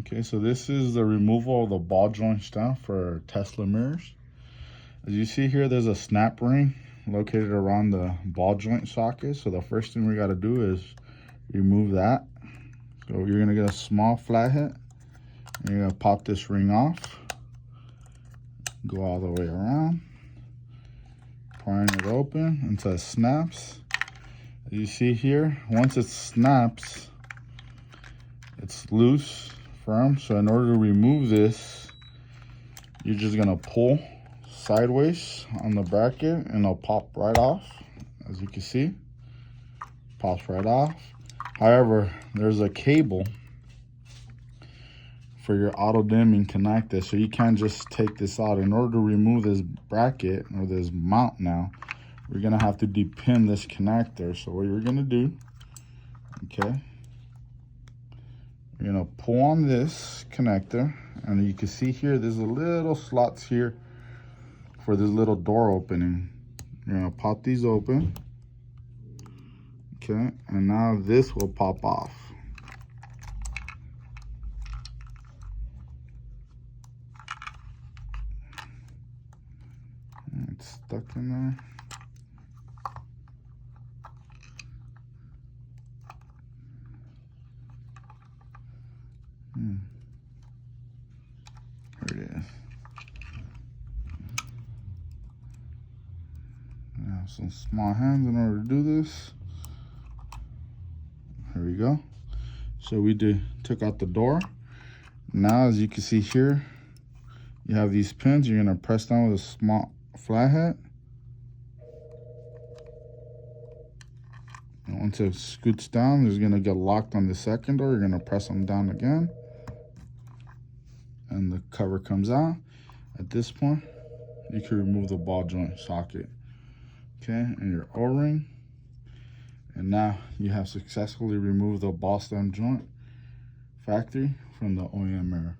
Okay, so this is the removal of the ball joint stem for Tesla mirrors. As you see here, there's a snap ring located around the ball joint socket. So the first thing we got to do is remove that. So you're going to get a small flathead, and you're going to pop this ring off, go all the way around, prying it open until it snaps. As you see here, once it snaps, it's loose, firm. So in order to remove this, you're just going to pull sideways on the bracket and it'll pop right off. As you can see, pops right off. However, there's a cable for your auto dimming connector, so you can't just take this out. In order to remove this bracket or this mount now, we're gonna have to depin this connector. So what you're gonna do, okay, you're gonna pull on this connector, and you can see here there's a little slots here for this little door opening. You're gonna pop these open, okay, and now this will pop off. It's stuck in there. Here it is. I have some small hands in order to do this. Here we go. So we took out the door. Now, as you can see here, you have these pins. You're gonna press down with a small flathead. And once it scoots down, it's gonna get locked on the second door. You're gonna press them down again, and the cover comes out. At this point, you can remove the ball joint socket, okay, and your O-ring. And now you have successfully removed the ball stem joint factory from the OEM mirror.